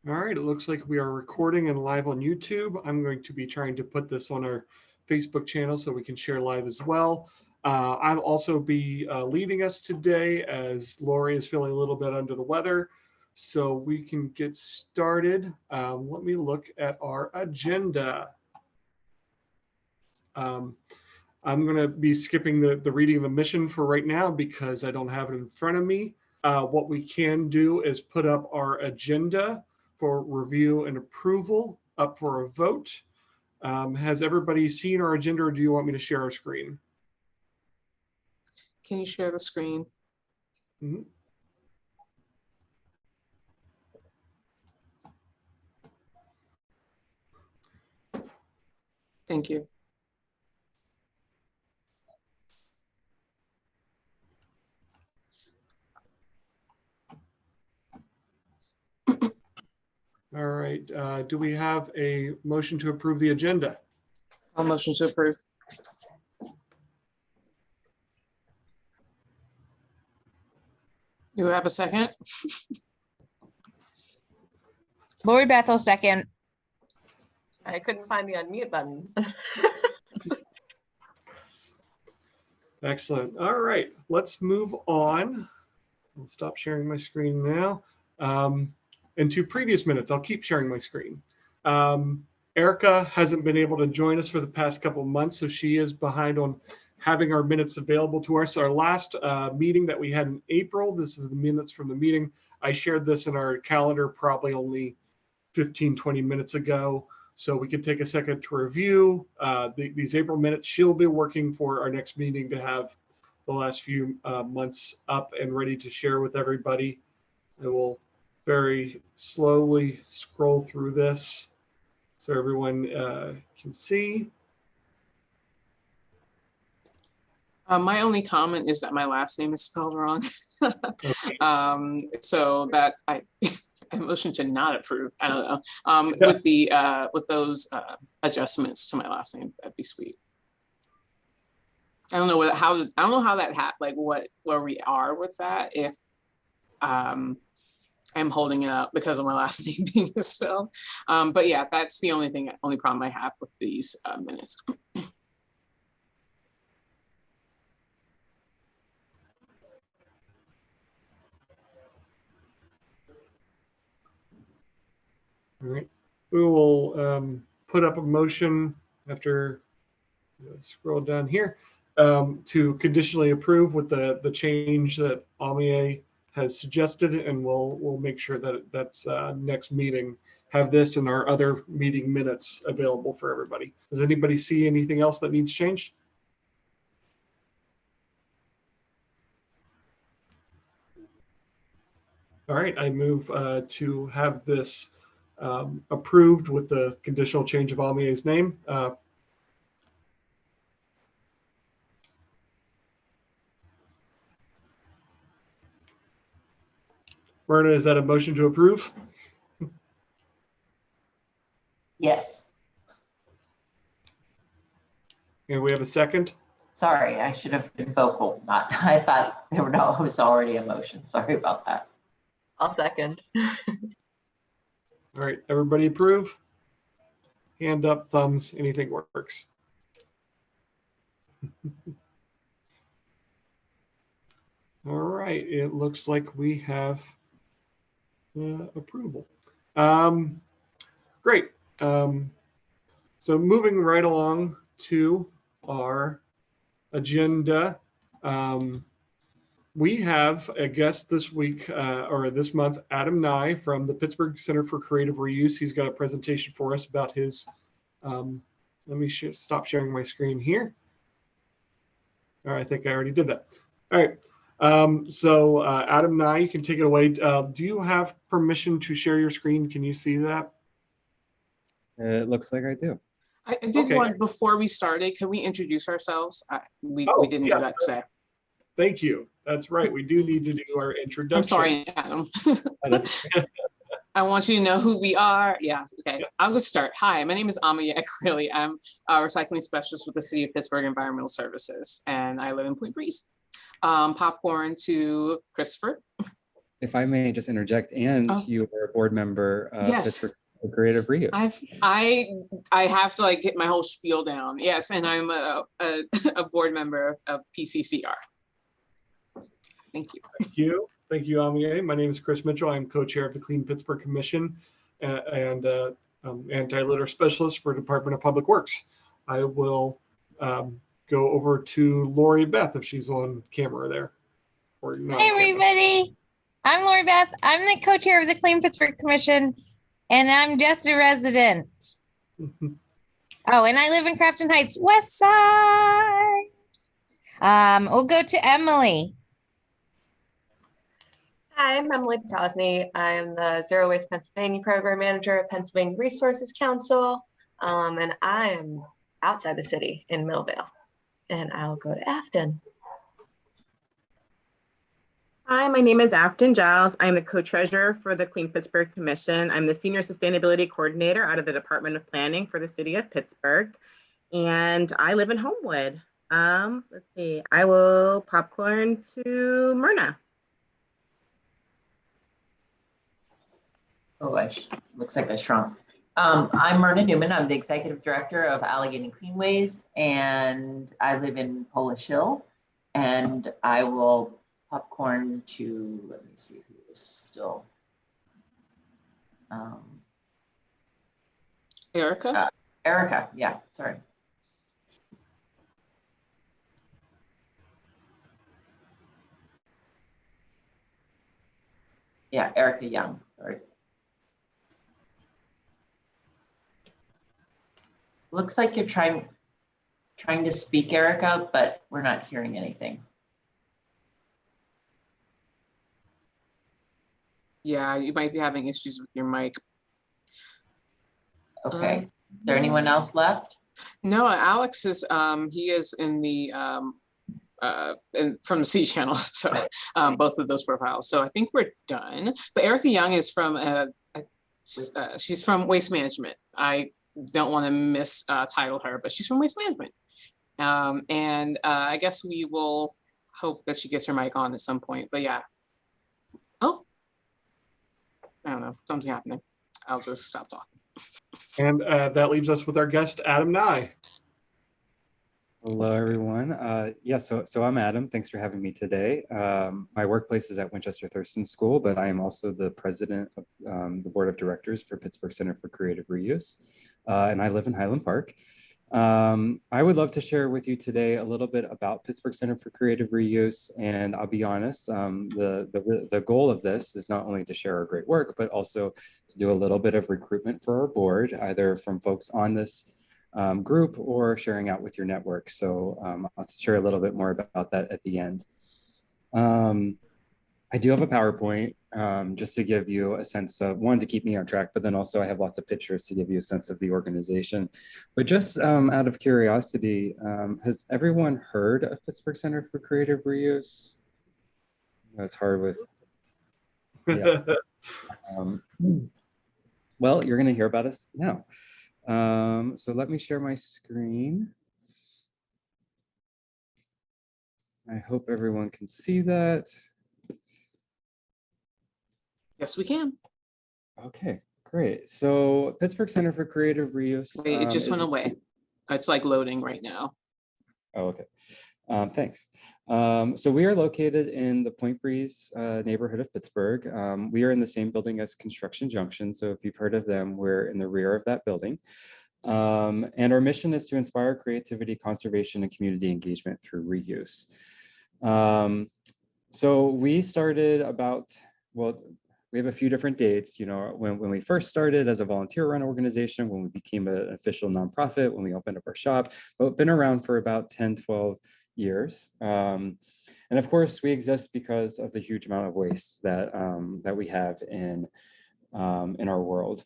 All right, it looks like we are recording and live on YouTube. I'm going to be trying to put this on our Facebook channel so we can share live as well. I'll also be leading us today as Lori is feeling a little bit under the weather. So we can get started. Let me look at our agenda. I'm going to be skipping the reading of the mission for right now because I don't have it in front of me. What we can do is put up our agenda for review and approval up for a vote. Has everybody seen our agenda, or do you want me to share our screen? Can you share the screen? Mm-hmm. Thank you. All right, do we have a motion to approve the agenda? I'll motion to approve. Do we have a second? Lori Bethel, second. I couldn't find the unmute button. Excellent. All right, let's move on. I'll stop sharing my screen now. And to previous minutes, I'll keep sharing my screen. Erica hasn't been able to join us for the past couple of months, so she is behind on having our minutes available to us. Our last meeting that we had in April, this is the minutes from the meeting. I shared this in our calendar probably only 15, 20 minutes ago, so we could take a second to review these April minutes. She'll be working for our next meeting to have the last few months up and ready to share with everybody. I will very slowly scroll through this so everyone can see. My only comment is that my last name is spelled wrong. Okay. So that I motion to not approve. I don't know. With those adjustments to my last name, that'd be sweet. I don't know how that happened, like where we are with that. If I'm holding it up because of my last name being misspelled. But yeah, that's the only problem I have with these minutes. All right, we will put up a motion after scroll down here to conditionally approve with the change that Amie has suggested, and we'll make sure that that's next meeting have this and our other meeting minutes available for everybody. Does anybody see anything else that needs changed? All right, I move to have this approved with the conditional change of Amie's name. Myrna, is that a motion to approve? Yes. And we have a second? Sorry, I should have been vocal. I thought there was already a motion. Sorry about that. I'll second. All right, everybody approve? Hand up, thumbs, anything works. All right, it looks like we have approval. Great. So moving right along to our agenda. We have a guest this week or this month, Adam Nye from the Pittsburgh Center for Creative Reuse. He's got a presentation for us about his, let me stop sharing my screen here. All right, I think I already did that. All right. So Adam Nye, you can take it away. Do you have permission to share your screen? Can you see that? It looks like I do. I did want, before we started, can we introduce ourselves? We didn't do that today. Thank you. That's right. We do need to do our introduction. I'm sorry, Adam. I want you to know who we are. Yeah, okay. I'll just start. Hi, my name is Amie Ekweli. I'm a recycling specialist with the City of Pittsburgh Environmental Services, and I live in Point Breeze. Popcorn to Christopher. if I may just interject, and Oh. you are a board member of Yes. Pittsburgh Creative Reuse. I have to like get my whole spiel down. Yes, and I'm a board member of PCCR. Thank you. Thank you. Thank you, Amie. My name is Chris Mitchell. I'm co-chair of the Clean Pittsburgh Commission and anti-litter specialist for Department of Public Works. I will go over to Lori Beth if she's on camera there. Or not Hi, on camera. everybody. I'm Lori Beth. I'm the co-chair of the Clean Pittsburgh Commission, and I'm just a resident. Oh, and I live in Crafton Heights, West Side. We'll go to Emily. Hi, I'm Emily Potosny. I'm the Zero Waste Pennsylvania Program Manager at Pennsylvania Resources Council, and I am outside the city in Millvale, and I'll go to Afton. Hi, my name is Afton Giles. I'm the co-treasurer for the Clean Pittsburgh Commission. I'm the senior sustainability coordinator out of the Department of Planning for the city of Pittsburgh, and I live in Homewood. Let's see, I will popcorn to Myrna. Oh, looks like I shrunk. I'm Myrna Newman. I'm the executive director of Allegheny Cleanways, and I live in Polish Hill. And I will popcorn to, let me see who is still. Erica? Erica, yeah, sorry. Yeah, Erica Young, sorry. Looks like you're trying to speak, Erica, but we're not hearing anything. Yeah, you might be having issues with your mic. Okay. Is there anyone else left? No, Alex is he is in the from the C channel, so both of those profiles. So I think we're done. But Erica Young is from she's from Waste Management. I don't want to title her, but she's from Waste Management. And I guess we will hope that she gets her mic on at some point. But yeah. Oh, I don't know. Something's happening. I'll just stop talking. And that leaves us with our guest, Adam Nye. Hello, everyone. Yeah, so I'm Adam. Thanks for having me today. My workplace is at Winchester Thurston School, but I am also the president of the board of directors for Pittsburgh Center for Creative Reuse, and I live in Highland Park. I would love to share with you today a little bit about Pittsburgh Center for Creative Reuse, and I'll be honest, the goal of this is not only to share our great work, but also to do a little bit of recruitment for our board, either from folks on this group or sharing out with your network. So I'll share a little bit more about that at the end. I do have a PowerPoint just to give you a sense of, one, to keep me on track, but then also I have lots of pictures to give you a sense of the organization. But just out of curiosity, has everyone heard of Pittsburgh Center for Creative Reuse? That's hard with, yeah. Well, you're gonna hear about us now. So let me share my screen. I hope everyone can see that. Yes, we can. Okay, great. So Pittsburgh Center for Creative Reuse. Wait, it just went away. It's like loading right now. Oh, okay. Thanks. So we are located in the Point Breeze neighborhood of Pittsburgh. We are in the same building as Construction Junction. So if you've heard of them, we're in the rear of that building. And our mission is to inspire creativity, conservation, and community engagement through reuse. So we started about, well, we have a few different dates, you know, when we first started as a volunteer run organization, when we became an official nonprofit, when we opened up our shop, but we've been around for about 10, 12 years. And of course, we exist because of the huge amount of waste that, that we have in our world.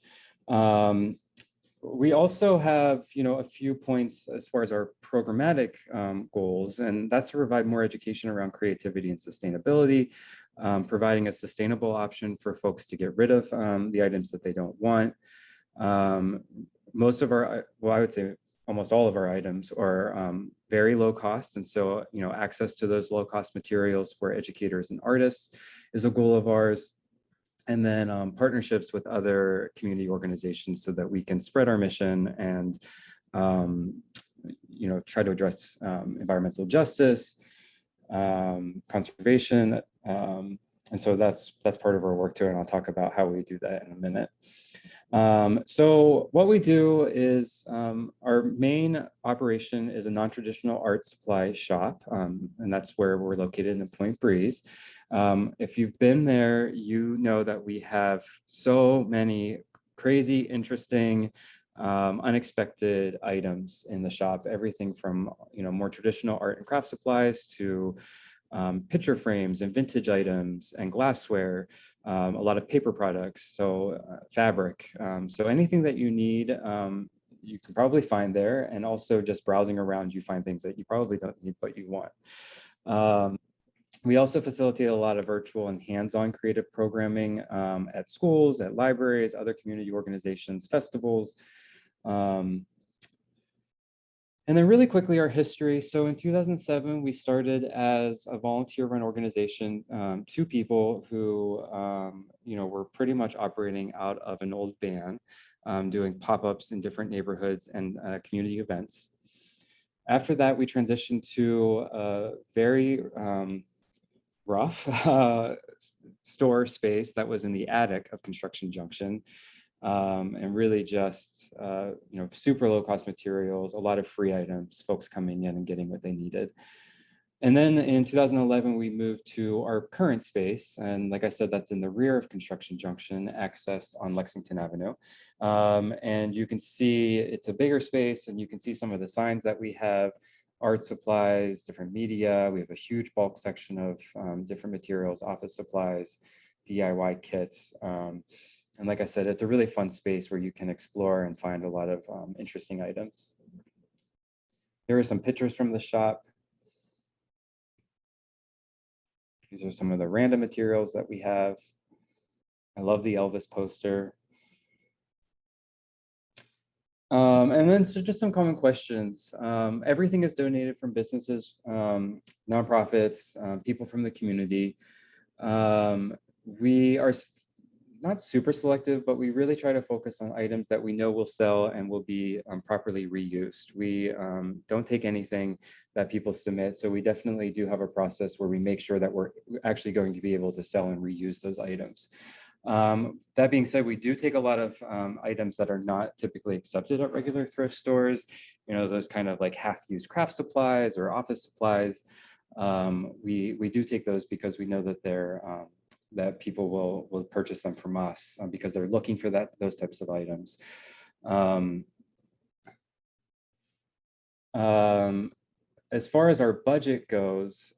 We also have, you know, a few points as far as our programmatic goals, and that's to provide more education around creativity and sustainability, providing a sustainable option for folks to get rid of the items that they don't want. Most of our, well, I would say almost all of our items are very low cost. And so, access to those low cost materials for educators and artists is a goal of ours. And then partnerships with other community organizations so that we can spread our mission and, try to address environmental justice, conservation. And so that's part of our work too. And I'll talk about how we do that in a minute. So what we do is our main operation is a non-traditional art supply shop, and that's where we're located in Point Breeze. If you've been there, you know that we have so many crazy, interesting, unexpected items in the shop, everything from more traditional art and craft supplies to picture frames and vintage items and glassware, a lot of paper products, so fabric. So anything that you need, you can probably find there. And also just browsing around, you find things that you probably don't need, but you want. We also facilitate a lot of virtual and hands-on creative programming at schools, at libraries, other community organizations, festivals. And then really quickly, our history. So in 2007, we started as a volunteer-run organization, 2 people who, were pretty much operating out of an old van, doing pop-ups in different neighborhoods and community events. After that, we transitioned to a very rough store space that was in the attic of Construction Junction. And really just, super low cost materials, a lot of free items, folks coming in and getting what they needed. And then in 2011, we moved to our current space. And like I said, that's in the rear of Construction Junction, accessed on Lexington Avenue. And you can see it's a bigger space, and you can see some of the signs that we have: art supplies, different media. We have a huge bulk section of different materials, office supplies, DIY kits. And like I said, it's a really fun space where you can explore and find a lot of interesting items. Here are some pictures from the shop. These are some of the random materials that we have. I love the Elvis poster. And then so just some common questions. Everything is donated from businesses, nonprofits, people from the community. We are not super selective, but we really try to focus on items that we know will sell and will be properly reused. We don't take anything that people submit. So we definitely do have a process where we make sure that we're actually going to be able to sell and reuse those items. That being said, we do take a lot of items that are not typically accepted at regular thrift stores, those kind of like half-used craft supplies or office supplies. We do take those because we know that they're that people will purchase them from us because they're looking for those types of items. As far as our budget goes,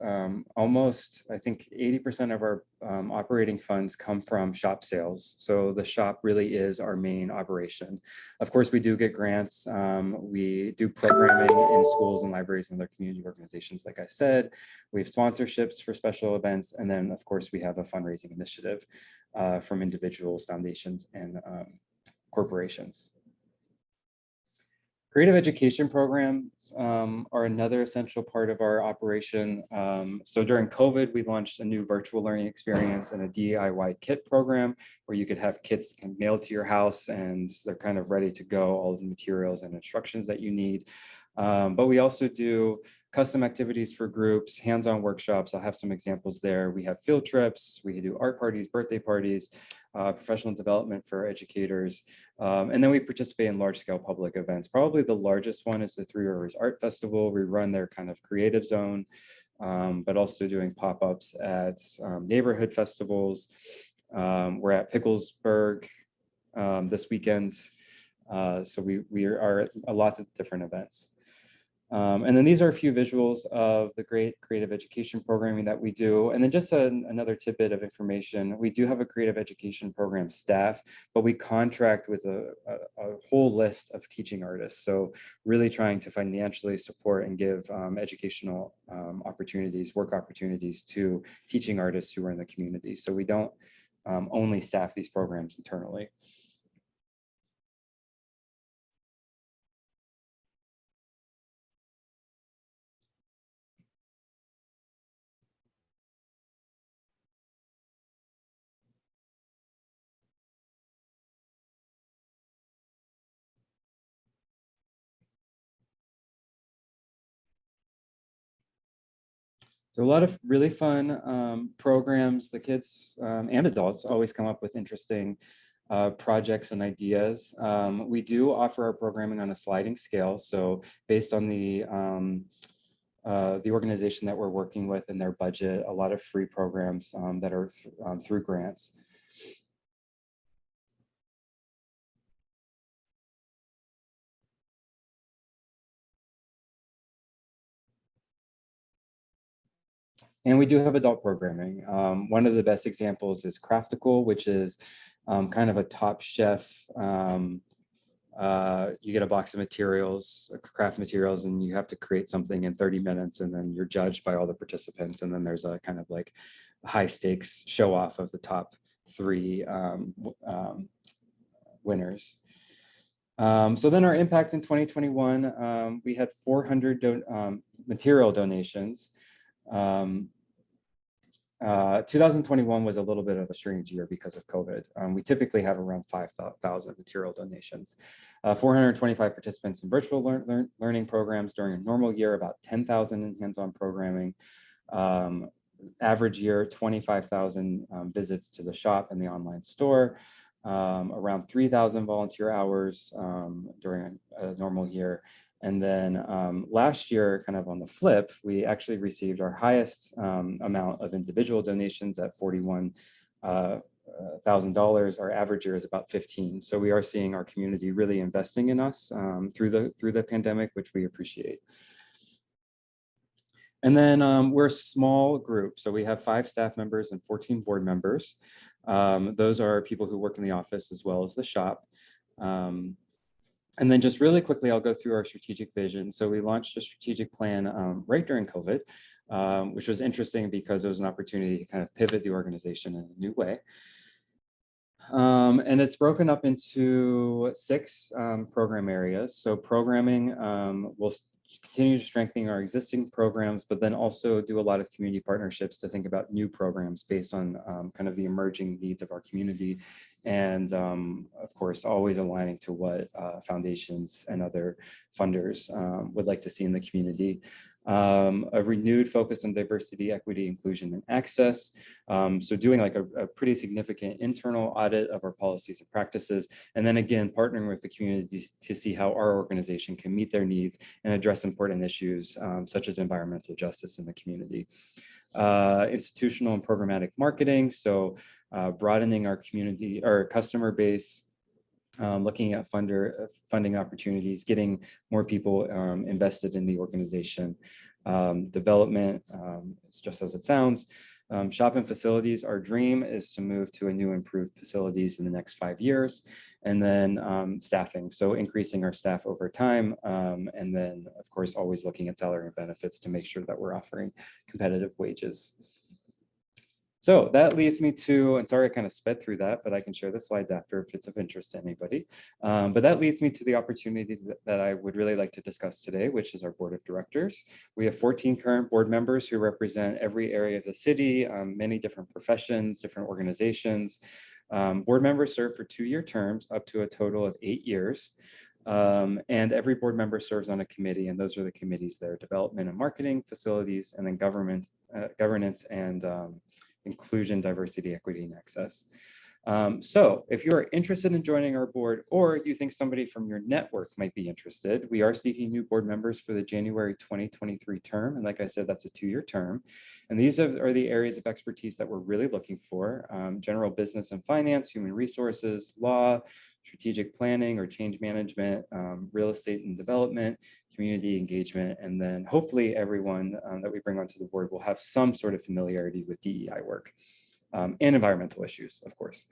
almost, I think 80% of our operating funds come from shop sales. So the shop really is our main operation. Of course, we do get grants. We do programming in schools and libraries and other community organizations, like I said. We have sponsorships for special events. And then, of course, we have a fundraising initiative from individuals, foundations, and corporations. Creative education programs are another essential part of our operation. So during COVID, we launched a new virtual learning experience and a DIY kit program where you could have kits mailed to your house and they're kind of ready to go, all the materials and instructions that you need. But we also do custom activities for groups, hands-on workshops. I'll have some examples there. We have field trips, we do art parties, birthday parties, professional development for educators. And then we participate in large-scale public events. Probably the largest one is the Three Rivers Art Festival. We run their kind of creative zone, but also doing pop-ups at neighborhood festivals. We're at Picklesburgh this weekend. So we are at lots of different events. And then these are a few visuals of the great creative education programming that we do. And then just another tidbit of information, we do have a creative education program staff, but we contract with a whole list of teaching artists. So really trying to financially support and give educational opportunities, work opportunities to teaching artists who are in the community. So we don't only staff these programs internally. So a lot of really fun programs. The kids and adults always come up with interesting projects and ideas. We do offer our programming on a sliding scale. So based on the organization that we're working with and their budget, a lot of free programs that are through grants. And we do have adult programming. One of the best examples is Craftical, which is kind of a Top Chef. You get a box of materials, craft materials, and you have to create something in 30 minutes, and then you're judged by all the participants. And then there's a kind of like high stakes show off of the top 3 winners. So then our impact in 2021, we had 400 material donations. 2021 was a little bit of a strange year because of COVID. We typically have around 5,000 material donations. 425 participants in virtual learning programs during a normal year, about 10,000 in hands-on programming. Average year, 25,000 visits to the shop and the online store. Around 3,000 volunteer hours during a normal year. And then last year, kind of on the flip, we actually received our highest amount of individual donations at $41,000. Our average year is about 15. So we are seeing our community really investing in us through the pandemic, which we appreciate. And then we're a small group. So we have 5 staff members and 14 board members. Those are people who work in the office as well as the shop. And then just really quickly, I'll go through our strategic vision. So we launched a strategic plan right during COVID, which was interesting because it was an opportunity to kind of pivot the organization in a new way. And it's broken up into 6 program areas. So programming will continue to strengthen our existing programs, but then also do a lot of community partnerships to think about new programs based on kind of the emerging needs of our community. And of course, always aligning to what foundations and other funders would like to see in the community. A renewed focus on diversity, equity, inclusion, and access. So doing like a pretty significant internal audit of our policies and practices, and then again, partnering with the community to see how our organization can meet their needs and address important issues such as environmental justice in the community. Institutional and programmatic marketing. So broadening our community, our customer base, looking at funding opportunities, getting more people invested in the organization. Development, it's just as it sounds. Shop and facilities, our dream is to move to a new improved facilities in the next 5 years. And then staffing, so increasing our staff over time. And then of course, always looking at salary and benefits to make sure that we're offering competitive wages. So that leads me to, and sorry I kind of sped through that, but I can share the slides after if it's of interest to anybody. But that leads me to the opportunity that I would really like to discuss today, which is our board of directors. We have 14 current board members who represent every area of the city, many different professions, different organizations. Board members serve for 2-year terms up to a total of 8 years. And every board member serves on a committee, and those are the committees there: development and marketing, facilities, and then governance and inclusion, diversity, equity, and access. So if you're interested in joining our board, or you think somebody from your network might be interested, we are seeking new board members for the January 2023 term. And like I said, that's a 2-year term. And these are the areas of expertise that we're really looking for: general business and finance, human resources, law, strategic planning or change management, real estate and development, community engagement, and then hopefully everyone that we bring onto the board will have some sort of familiarity with DEI work and environmental issues, of course,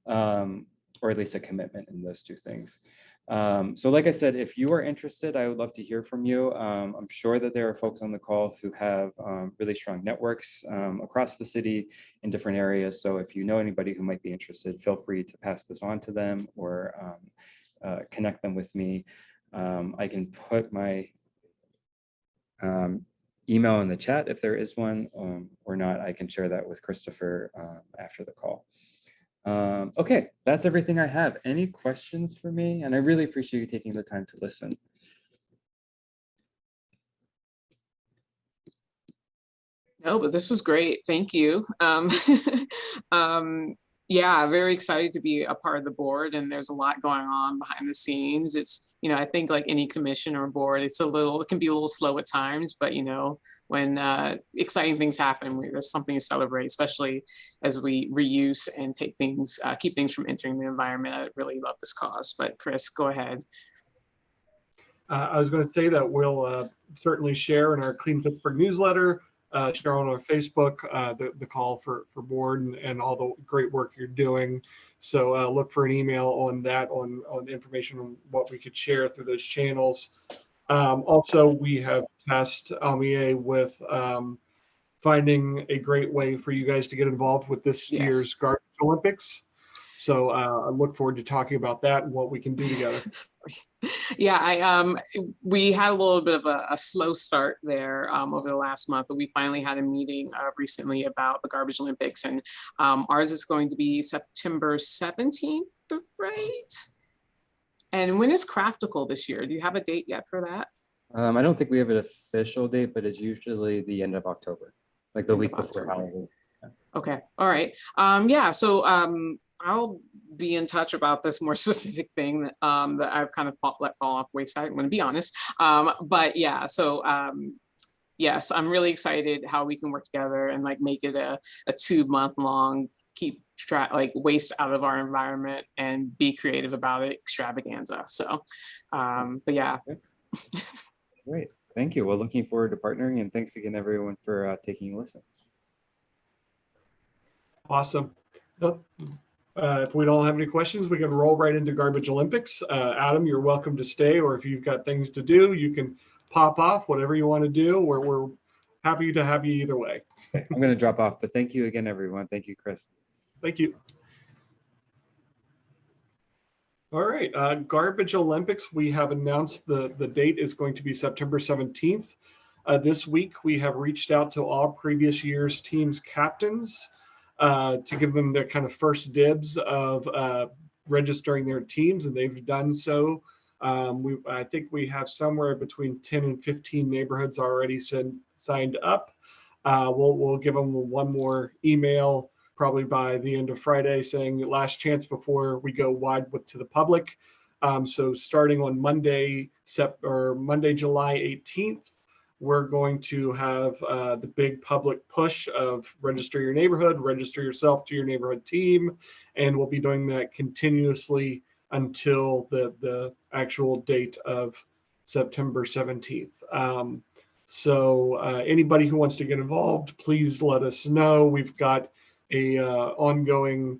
or at least a commitment in those 2 things. So like I said, if you are interested, I would love to hear from you. I'm sure that there are folks on the call who have really strong networks across the city in different areas. So if you know anybody who might be interested, feel free to pass this on to them or connect them with me. I can put my email in the chat if there is one, or not, I can share that with Christopher after the call. Okay, that's everything I have. Any questions for me? And I really appreciate you taking the time to listen. Oh, but this was great. Thank you. Yeah, very excited to be a part of the board, and there's a lot going on behind the scenes. It's, I think like any commission or board, it can be a little slow at times, but when exciting things happen, there's something to celebrate, especially as we reuse and keep things from entering the environment. I really love this cause, but Chris, go ahead. I was going to say that we'll certainly share in our Clean Pittsburgh newsletter, share on our Facebook, the call for board and all the great work you're doing. So look for an email on that, on information on what we could share through those channels. Also, we have tasked AMIE with finding a great way for you guys to get involved with this year's Garbage Olympics. So I look forward to talking about that and what we can do together. Yeah, we had a little bit of a slow start there over the last month, but we finally had a meeting recently about the Garbage Olympics, and ours is going to be September 17th, right? And when is Craftical this year? Do you have a date yet for that? I don't think we have an official date, but it's usually the end of October, like the week before Halloween. Okay, all right. Yeah, so I'll be in touch about this more specific thing that I've kind of let fall off wayside, I'm going to be honest. But yeah, so yes, I'm really excited how we can work together and like make it a 2-month-long keep track, like waste out of our environment and be creative about it extravaganza. So, but yeah. Great, thank you. Well, looking forward to partnering, and thanks again, everyone, for taking a listen. Awesome. If we don't have any questions, we can roll right into Garbage Olympics. Adam, you're welcome to stay, or if you've got things to do, you can pop off, whatever you want to do. We're happy to have you either way. I'm going to drop off, but thank you again, everyone. Thank you, Chris. Thank you. All right, Garbage Olympics, we have announced the date is going to be September 17th. This week, we have reached out to all previous year's teams' captains to give them their kind of first dibs of registering their teams, and they've done so. I think we have somewhere between 10 and 15 neighborhoods already signed up. We'll give them one more email probably by the end of Friday saying last chance before we go wide to the public. So starting on Monday, July 18th, we're going to have the big public push of register your neighborhood, register yourself to your neighborhood team, and we'll be doing that continuously until the actual date of September 17th. So anybody who wants to get involved, please let us know. We've got a ongoing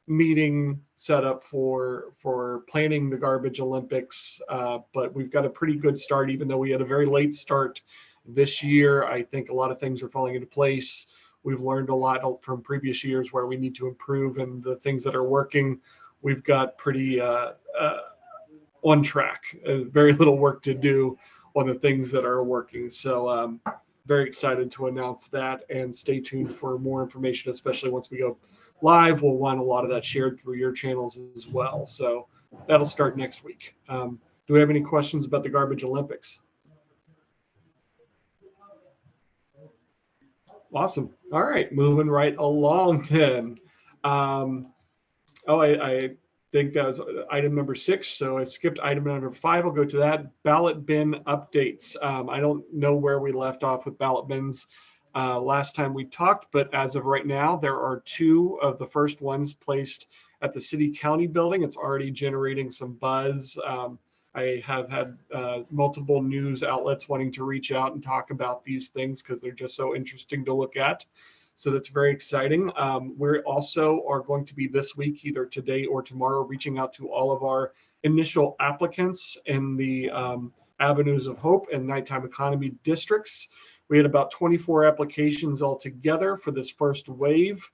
meeting set up for planning the Garbage Olympics, but we've got a pretty good start, even though we had a very late start this year. I think a lot of things are falling into place. We've learned a lot from previous years where we need to improve, and the things that are working, we've got pretty on track. Very little work to do on the things that are working. So very excited to announce that, and stay tuned for more information, especially once we go live. We'll want a lot of that shared through your channels as well. So that'll start next week. Do we have any questions about the Garbage Olympics? Awesome. All right, moving right along then. I think that was item number 6. So I skipped item number 5. I'll go to that. Ballot bin updates. I don't know where we left off with ballot bins last time we talked, but as of right now, there are 2 of the first ones placed at the city county building. It's already generating some buzz. I have had multiple news outlets wanting to reach out and talk about these things because they're just so interesting to look at. So that's very exciting. We also are going to be this week, either today or tomorrow, reaching out to all of our initial applicants in the Avenues of Hope and Nighttime Economy districts. We had about 24 applications altogether for this first wave.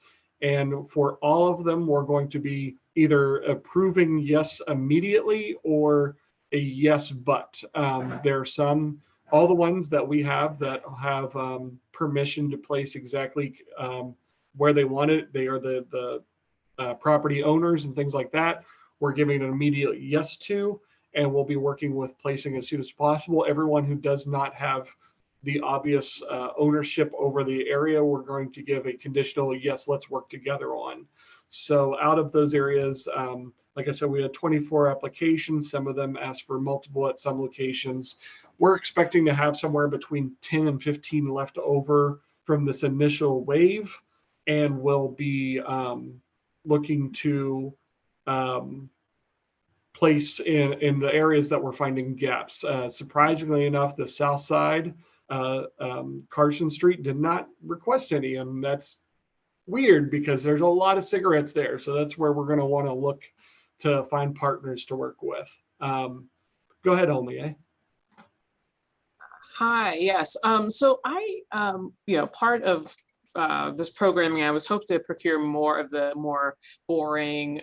And for all of them, we're going to be either approving yes immediately or a yes but. There are all the ones that we have that have permission to place exactly where they want it. They are the property owners and things like that. We're giving an immediate yes to, and we'll be working with placing as soon as possible. Everyone who does not have the obvious ownership over the area, we're going to give a conditional yes, let's work together on. So out of those areas, like I said, we had 24 applications. Some of them asked for multiple at some locations. We're expecting to have somewhere between 10 and 15 left over from this initial wave, and we'll be looking to place in the areas that we're finding gaps. Surprisingly enough, the south side, Carson Street, did not request any, and that's weird because there's a lot of cigarettes there. So that's where we're going to want to look to find partners to work with. Go ahead, Olmie. Hi, yes. So I, part of this programming, I was hoping to procure more of the more boring,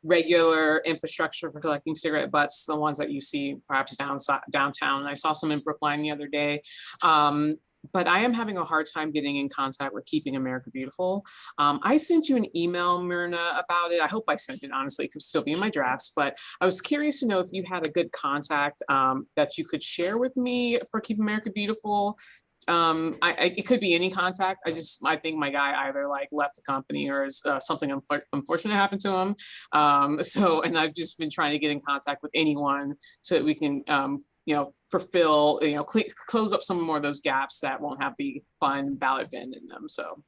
regular infrastructure for collecting cigarette butts, the ones that you see perhaps downtown. I saw some in Brookline the other day. But I am having a hard time getting in contact with Keeping America Beautiful. I sent you an email, Myrna, about it. I hope I sent it, honestly. It could still be in my drafts, but I was curious to know if you had a good contact that you could share with me for Keeping America Beautiful. It could be any contact. I think my guy either like left the company or is something unfortunate happened to him. And I've just been trying to get in contact with anyone so that we can, fulfill, close up some more of those gaps that won't have the fun ballot bin in them. So,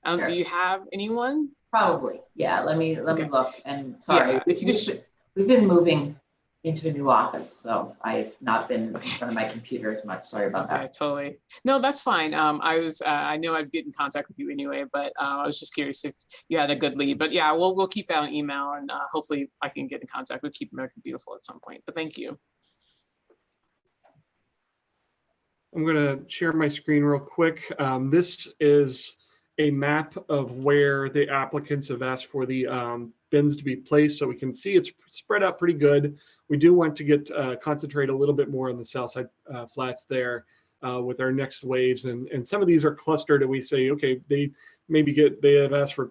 Sure. Do you have anyone? Probably, yeah. Let me Okay. look. And sorry, Yeah, if you could we've been moving into a new office, so I've not been in front of my computer as much. Sorry about Okay, that. totally. No, that's fine. I know I'd get in contact with you anyway, but I was just curious if you had a good lead. But yeah, we'll keep that on email, and hopefully I can get in contact with Keep America Beautiful at some point. But thank you. I'm going to share my screen real quick. This is a map of where the applicants have asked for the bins to be placed, so we can see it's spread out pretty good. We do want to get concentrate a little bit more on the south side flats there with our next waves, and some of these are clustered, and we say, okay, they have asked for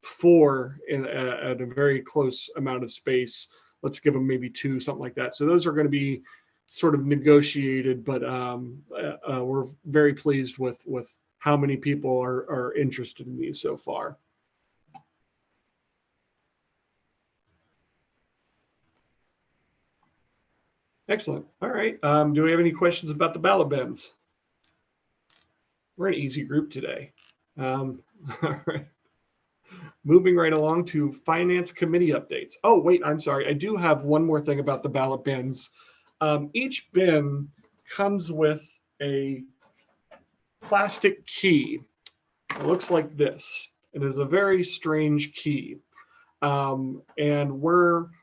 4 at a very close amount of space. Let's give them maybe 2, something like that. So those are going to be sort of negotiated, but we're very pleased with how many people are interested in these so far. Excellent. All right. Do we have any questions about the ballot bins? We're an easy group today. All right. Moving right along to Finance Committee updates. Oh, wait, I'm sorry. I do have one more thing about the ballot bins. Each bin comes with a plastic key. It looks like this. It is a very strange key. And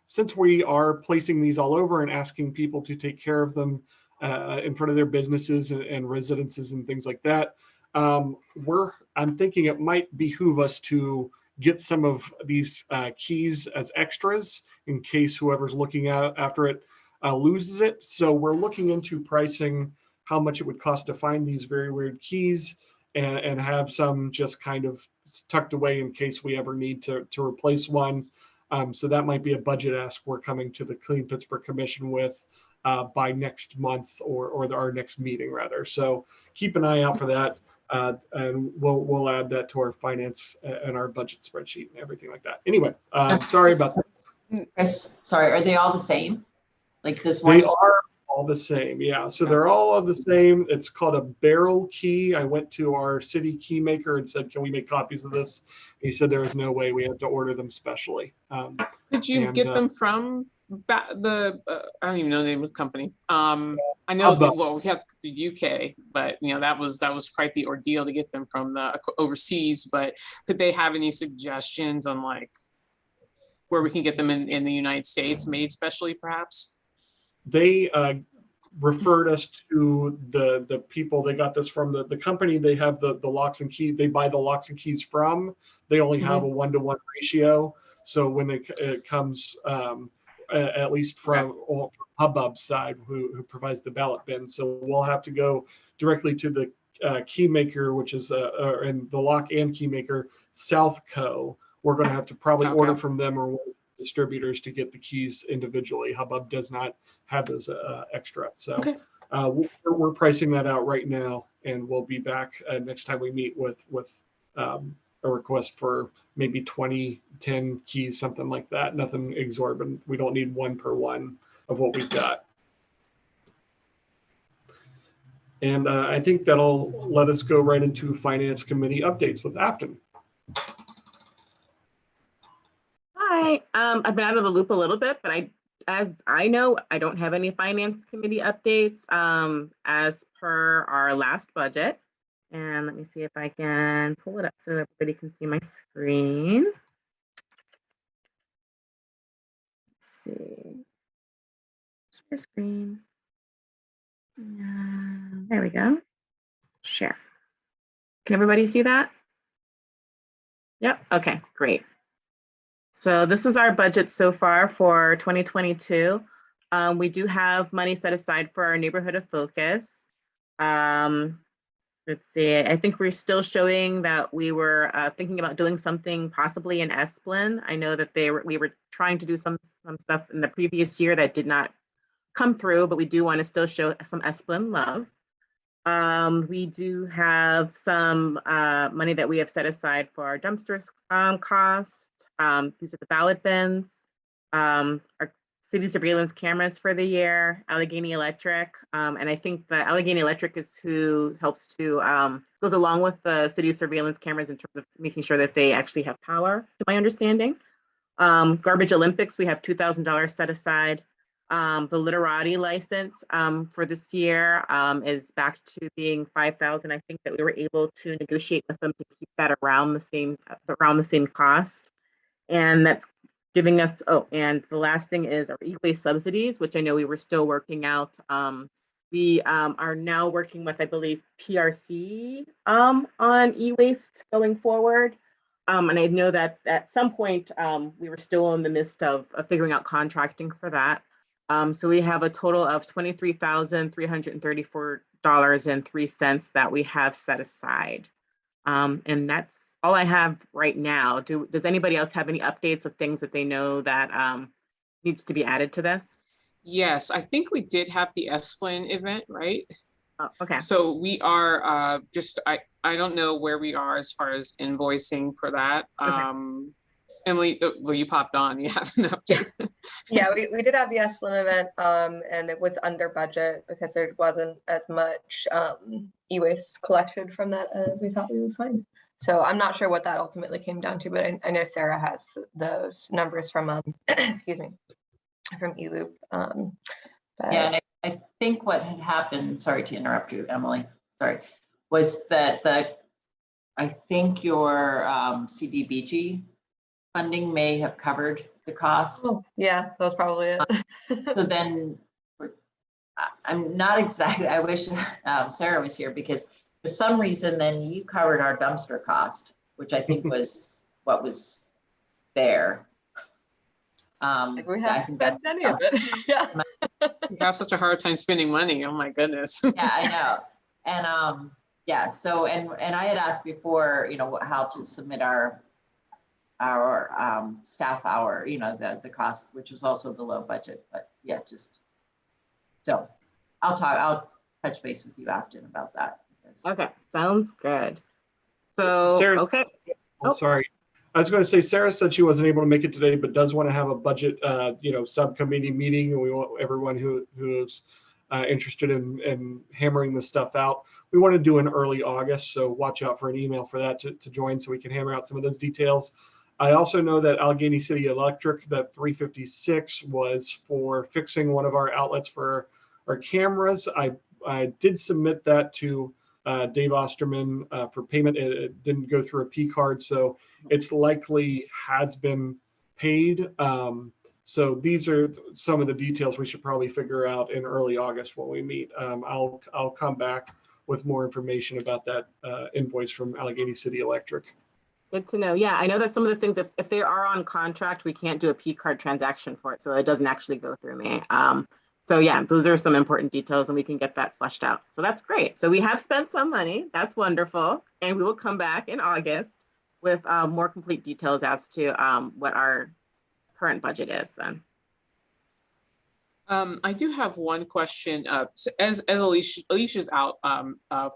since we are placing these all over and asking people to take care of them in front of their businesses and residences and things like that, I'm thinking it might behoove us to get some of these keys as extras in case whoever's looking after it loses it. So we're looking into pricing how much it would cost to find these very weird keys and have some just kind of tucked away in case we ever need to replace one. So that might be a budget ask we're coming to the Clean Pittsburgh Commission with by next month or our next meeting rather. So keep an eye out for that. And we'll add that to our finance and our budget spreadsheet and everything like that. Anyway, sorry about that. Chris, sorry, are they all the same? Like this one? They are all the same, yeah. So they're all the same. It's called a barrel key. I went to our city key maker and said, can we make copies of this? He said there is no way. We have to order them specially. Could you get them from I don't even know the name of the company. I know we have the UK, but that was quite the ordeal to get them from the overseas. But could they have any suggestions on like where we can get them in the United States, made specially, perhaps? They referred us to the people. They got this from the company. They have the locks and keys. They buy the locks and keys from. They only have a 1-to-1 ratio. So when it comes, at least from Hubbub's side, who provides the ballot bin, so we'll have to go directly to the key maker, which is and the lock and key maker, Southco. We're going to have to probably order from them or distributors to get the keys individually. Hubbub does not have those extra. So We're pricing that out right now, and we'll be back next time we meet with a request for maybe 20, 10 keys, something like that. Nothing exorbitant. We don't need one per one of what we've got. And I think that'll let us go right into Finance Committee updates with Afton. Hi, I've been out of the loop a little bit, but as I know, I don't have any Finance Committee updates as per our last budget. And let me see if I can pull it up so everybody can see my screen. Let's see, share screen. There we go. Share. Can everybody see that? Yep. Okay, great. So this is our budget so far for 2022. We do have money set aside for our neighborhood of focus. Let's see, I think we're still showing that we were thinking about doing something possibly in Esplin. I know that we were trying to do some stuff in the previous year that did not come through, but we do want to still show some Esplin love. We do have some money that we have set aside for our dumpsters cost. These are the ballot bins, our city surveillance cameras for the year, Allegheny Electric, and I think the Allegheny Electric is who helps to, goes along with the city surveillance cameras in terms of making sure that they actually have power, to my understanding. Garbage Olympics, we have $2,000 set aside. The literati license for this year is back to being $5,000. I think that we were able to negotiate with them to keep that around the same cost. And that's giving us, oh, and the last thing is our e-waste subsidies, which I know we were still working out. We are now working with, I believe, PRC on e-waste going forward. And I know that at some point we were still in the midst of figuring out contracting for that. So we have a total of $23,334.03 that we have set aside. And that's all I have right now. Does anybody else have any updates of things that they know that needs to be added to this? Yes, I think we did have the Esplin event, right? Oh, okay. So we are I don't know where we are as far as invoicing for that. Okay. Emily, well, you popped on, you have an update. Yeah, we did have the Esplin event and it was under budget because there wasn't as much e-waste collected from that as we thought we would find. So I'm not sure what that ultimately came down to, but I know Sarah has those numbers from, excuse me, from eLoop. Yeah, and I think what had happened, sorry to interrupt you, Emily, sorry, was that I think your CDBG funding may have covered the cost. Oh, yeah, that was probably it. So then I'm not exactly, I wish Sarah was here because for some reason then you covered our dumpster cost, which I think was what was there. Like we haven't spent any of it. Yeah. You have such a hard time spending money. Oh my goodness. Yeah, I know. And yeah, so and I had asked before, you know, how to submit our staff hour, you know, the cost, which was also below budget, but yeah, just so I'll touch base with you after about that. Okay, sounds good. So, Sarah, okay. Oh, sorry. I was going to say, Sarah said she wasn't able to make it today, but does want to have a budget, subcommittee meeting, and we want everyone who's interested in hammering this stuff out. We want to do in early August, so watch out for an email for that to join so we can hammer out some of those details. I also know that Allegheny City Electric, that 356 was for fixing one of our outlets for our cameras. I did submit that to Dave Osterman for payment. It didn't go through a P card, so it's likely has been paid. So these are some of the details we should probably figure out in early August when we meet. I'll come back with more information about that invoice from Allegheny City Electric. Good to know. Yeah, I know that some of the things, if they are on contract, we can't do a P card transaction for it, so it doesn't actually go through me. So yeah, those are some important details and we can get that fleshed out. So that's great. So we have spent some money. That's wonderful. And we will come back in August with more complete details as to what our current budget is then. I do have one question. As Alicia's out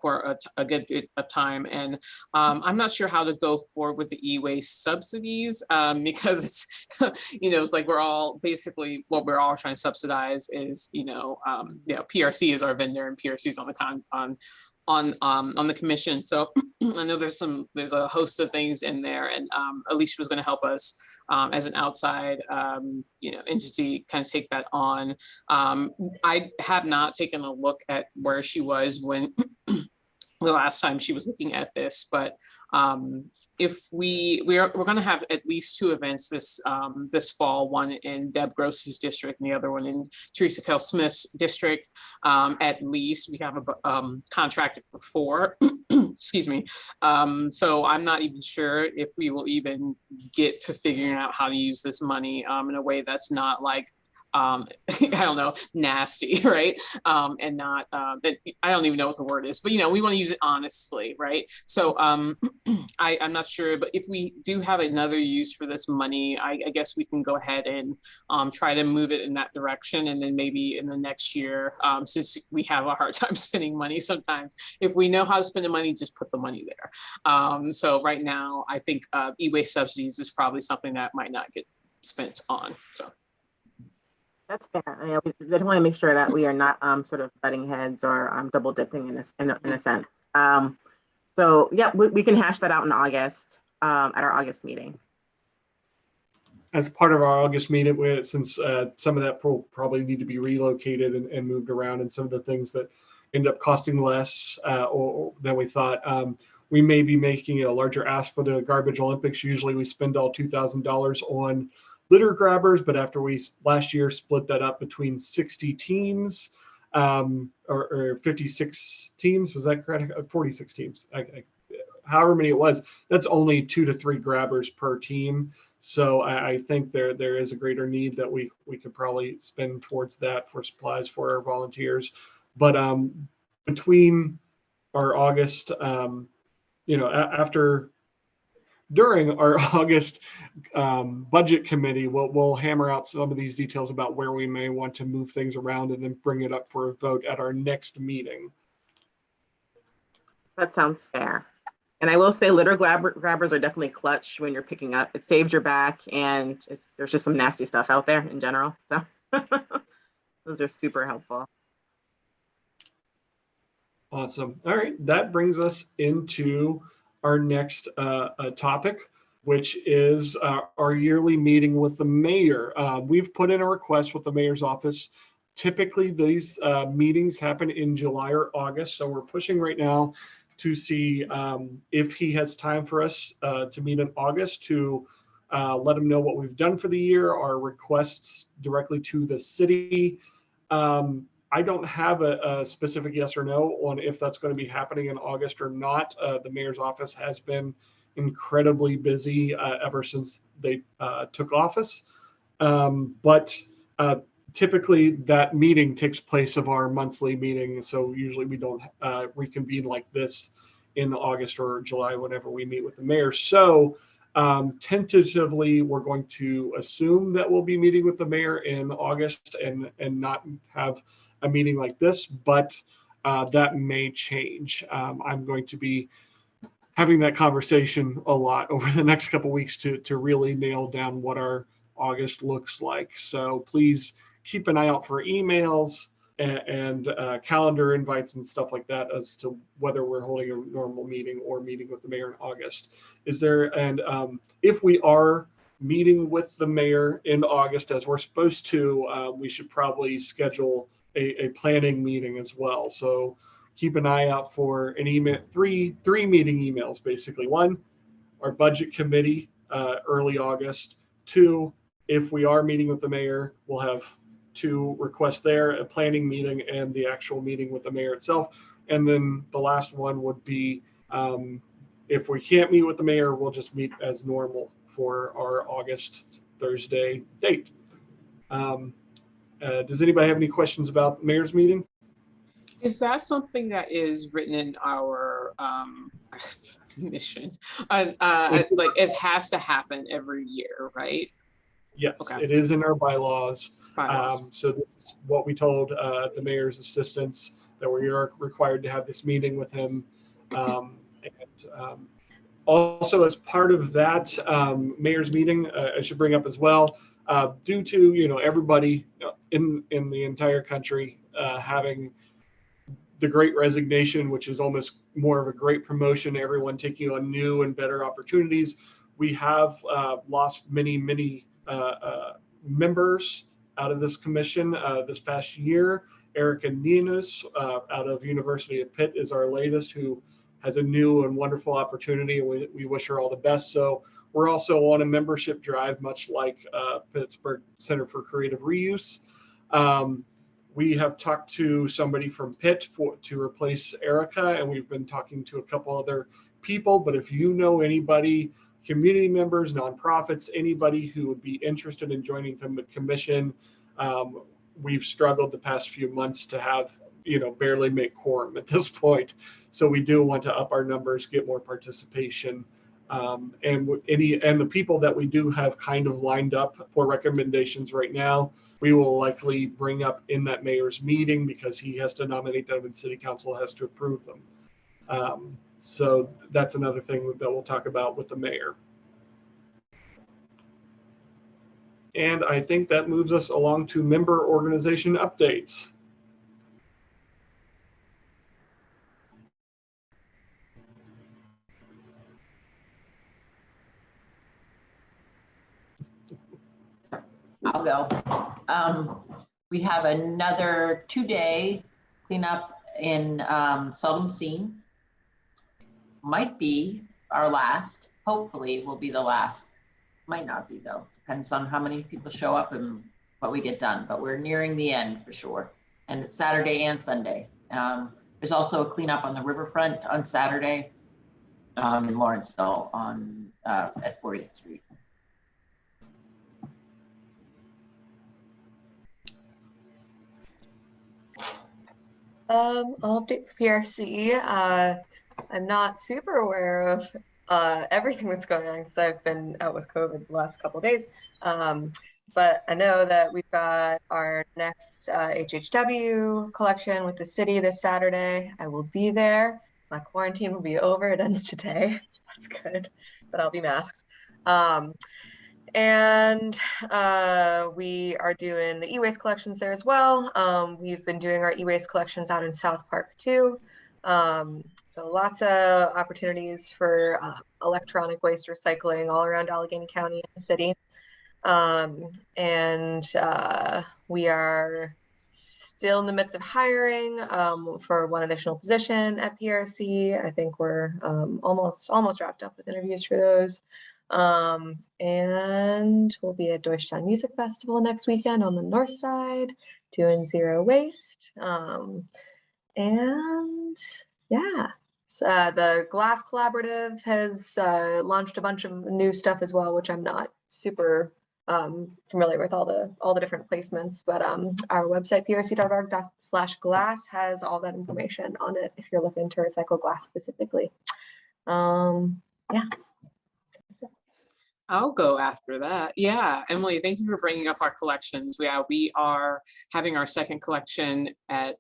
for a good bit of time, and I'm not sure how to go forward with the e-waste subsidies because it's it's like we're all basically what we're all trying to subsidize is PRC is our vendor and PRC is on the on the commission. So I know there's a host of things in there, and Alicia was going to help us as an outside entity kind of take that on. I have not taken a look at where she was when the last time she was looking at this, but if we're going to have at least 2 events this fall, one in Deb Gross's district and the other one in Teresa Kell Smith's district. At least we have a contracted for 4. Excuse me. So I'm not even sure if we will even get to figuring out how to use this money in a way that's not like I don't know, nasty, right? And not that I don't even know what the word is, but we want to use it honestly, right? So I'm not sure, but if we do have another use for this money, I guess we can go ahead and try to move it in that direction, and then maybe in the next year, since we have a hard time spending money sometimes, if we know how to spend the money, just put the money there. So right now, I think e-waste subsidies is probably something that might not get spent on. So. That's fair. We just want to make sure that we are not sort of butting heads or double dipping in a sense. So yeah, we can hash that out in August at our August meeting. As part of our August meeting, since some of that will probably need to be relocated and moved around, and some of the things that end up costing less than we thought, we may be making a larger ask for the Garbage Olympics. Usually we spend all $2,000 on litter grabbers, but after we last year split that up between 60 teams or 56 teams, was that correct? 46 teams, however many it was, that's only 2 to 3 grabbers per team. So I think there is a greater need that we could probably spend towards that for supplies for our volunteers. But between our August, during our August budget committee, we'll hammer out some of these details about where we may want to move things around and then bring it up for a vote at our next meeting. That sounds fair. And I will say litter grabbers are definitely clutch when you're picking up. It saves your back, and there's just some nasty stuff out there in general. So those are super helpful. Awesome. All right, that brings us into our next topic, which is our yearly meeting with the mayor. We've put in a request with the mayor's office. Typically, these meetings happen in July or August, so we're pushing right now to see if he has time for us to meet in August to let him know what we've done for the year, our requests directly to the city. I don't have a specific yes or no on if that's going to be happening in August or not. The mayor's office has been incredibly busy ever since they took office. But typically that meeting takes place of our monthly meeting. So usually we don't reconvene like this in August or July whenever we meet with the mayor. So tentatively, we're going to assume that we'll be meeting with the mayor in August and not have a meeting like this, but that may change. I'm going to be having that conversation a lot over the next couple of weeks to really nail down what our August looks like. So please keep an eye out for emails and calendar invites and stuff like that as to whether we're holding a normal meeting or meeting with the mayor in August. If we are meeting with the mayor in August as we're supposed to, we should probably schedule a planning meeting as well. So keep an eye out for an email, three meeting emails, basically. 1, our budget committee, early August. 2, if we are meeting with the mayor, we'll have 2 requests there, a planning meeting and the actual meeting with the mayor itself. And then the last one would be, if we can't meet with the mayor, we'll just meet as normal for our August Thursday date. Does anybody have any questions about the mayor's meeting? Is that something that is written in our mission? Like it has to happen every year, right? Yes, Okay. It is in our bylaws. So this is what we told the mayor's assistants, that we are required to have this meeting with him. Also, as part of that mayor's meeting, I should bring up as well, due to everybody in the entire country having the Great Resignation, which is almost more of a great promotion, everyone taking on new and better opportunities, we have lost many members out of this commission this past year. Erica Ninus out of University of Pitt is our latest, who has a new and wonderful opportunity, and we wish her all the best. So we're also on a membership drive, much like Pittsburgh Center for Creative Reuse. We have talked to somebody from Pitt to replace Erica, and we've been talking to a couple other people. But if you know anybody, community members, nonprofits, anybody who would be interested in joining the commission, we've struggled the past few months to have, barely make quorum at this point. So we do want to up our numbers, get more participation. And the people that we do have kind of lined up for recommendations right now, we will likely bring up in that mayor's meeting, because he has to nominate them and city council has to approve them. So that's another thing that we'll talk about with the mayor. And I think that moves us along to member organization updates. I'll go. We have another 2-day cleanup in Seldom Seen. Might be our last. Hopefully it will be the last. Might not be though. Depends on how many people show up and what we get done. But we're nearing the end for sure. And it's Saturday and Sunday. There's also a cleanup on the riverfront on Saturday in Lawrenceville at 40th Street. I'll update for PRC. I'm not super aware of everything that's going on because I've been out with COVID the last couple of days. But I know that we've got our next HHW collection with the city this Saturday. I will be there. My quarantine will be over. It ends today. So that's good, but I'll be masked. And we are doing the e-waste collections there as well. We've been doing our e-waste collections out in South Park too. So lots of opportunities for electronic waste recycling all around Allegheny County and the city. And we are still in the midst of hiring for one additional position at PRC. I think we're almost wrapped up with interviews for those. And we'll be at Deutschtown Music Festival next weekend on the north side doing zero waste. And yeah, so, the Glass Collaborative has launched a bunch of new stuff as well, which I'm not super familiar with all the different placements, but our website prc.org/glass has all that information on it if you're looking to recycle glass specifically. Yeah. I'll go after that. Yeah, Emily, thank you for bringing up our collections. We are having our second collection at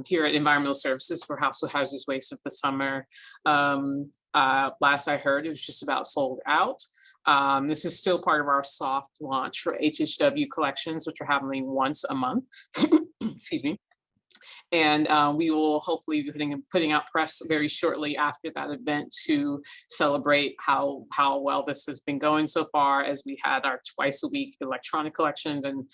here at Environmental Services for Household Hazardous Waste of the summer. Last I heard, it was just about sold out. This is still part of our soft launch for HHW collections, which are happening once a month. Excuse me. And we will hopefully be putting out press very shortly after that event to celebrate how well this has been going so far, as we had our twice a week electronic collections and,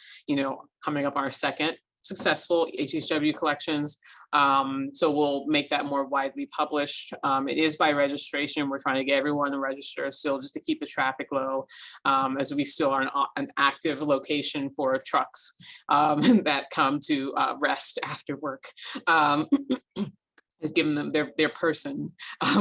coming up our second successful HHW collections. So we'll make that more widely published. It is by registration. We're trying to get everyone to register still, just to keep the traffic low, as we still are an active location for trucks that come to rest after work. has given them their person.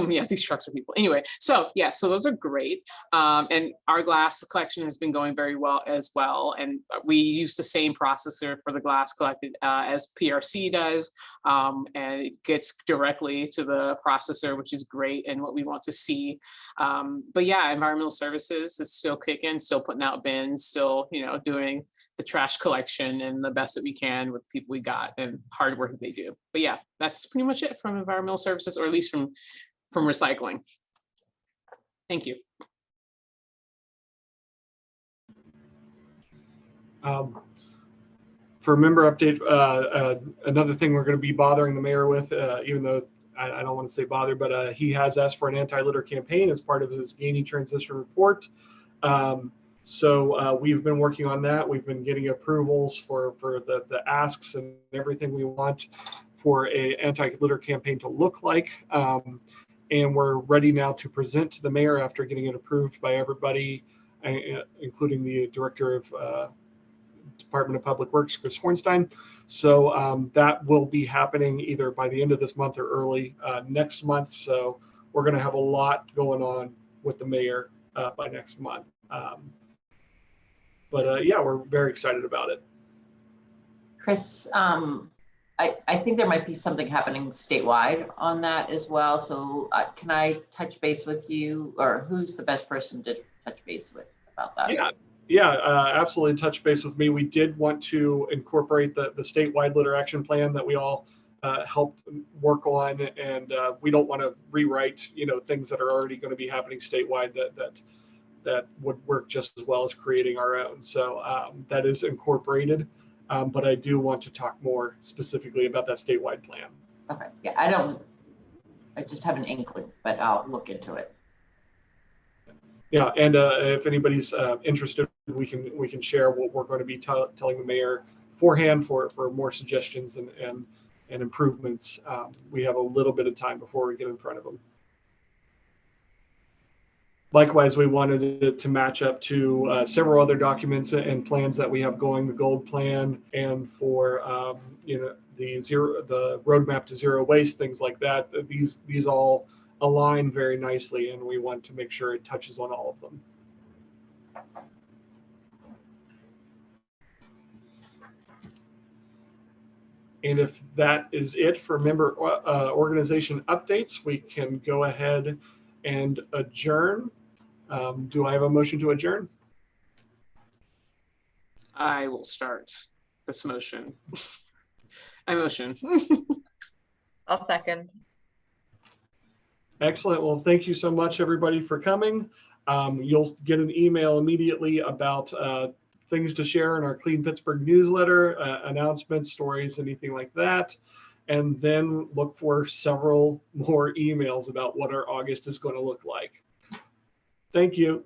Yeah, these trucks are people. Anyway, so yeah, so those are great. And our glass collection has been going very well as well. And we use the same processor for the glass collected as PRC does. And it gets directly to the processor, which is great and what we want to see. But yeah, environmental services is still kicking, still putting out bins, still, doing the trash collection and the best that we can with the people we got and hard work that they do. But yeah, that's pretty much it from environmental services, or at least from recycling. Thank you. For member update, another thing we're going to be bothering the mayor with, even though I don't want to say bother, but he has asked for an anti-litter campaign as part of his Gainey transition report. So we've been working on that. We've been getting approvals for the asks and everything we want for a anti-litter campaign to look like. And we're ready now to present to the mayor after getting it approved by everybody, including the director of Department of Public Works, Chris Hornstein. So that will be happening either by the end of this month or early next month. So we're going to have a lot going on with the mayor by next month. But yeah, we're very excited about it. Chris, I think there might be something happening statewide on that as well. So can I touch base with you, or who's the best person to touch base with about that? Yeah, absolutely. Touch base with me. We did want to incorporate the statewide litter action plan that we all helped work on, and we don't want to rewrite, things that are already going to be happening statewide that would work just as well as creating our own. So that is incorporated, but I do want to talk more specifically about that statewide plan. Okay. Yeah, I just have an inkling, but I'll look into it. Yeah, and if anybody's interested, we can share what we're going to be telling the mayor beforehand for more suggestions and improvements. We have a little bit of time before we get in front of them. Likewise, we wanted it to match up to several other documents and plans that we have going, the gold plan, and for the roadmap to zero waste, things like that. These all align very nicely, and we want to make sure it touches on all of them. And if that is it for member organization updates, we can go ahead and adjourn. Do I have a motion to adjourn? I will start this motion. I motion. I'll second. Excellent. Well, thank you so much, everybody, for coming. You'll get an email immediately about things to share in our Clean Pittsburgh newsletter, announcements, stories, anything like that. And then look for several more emails about what our August is going to look like. Thank you.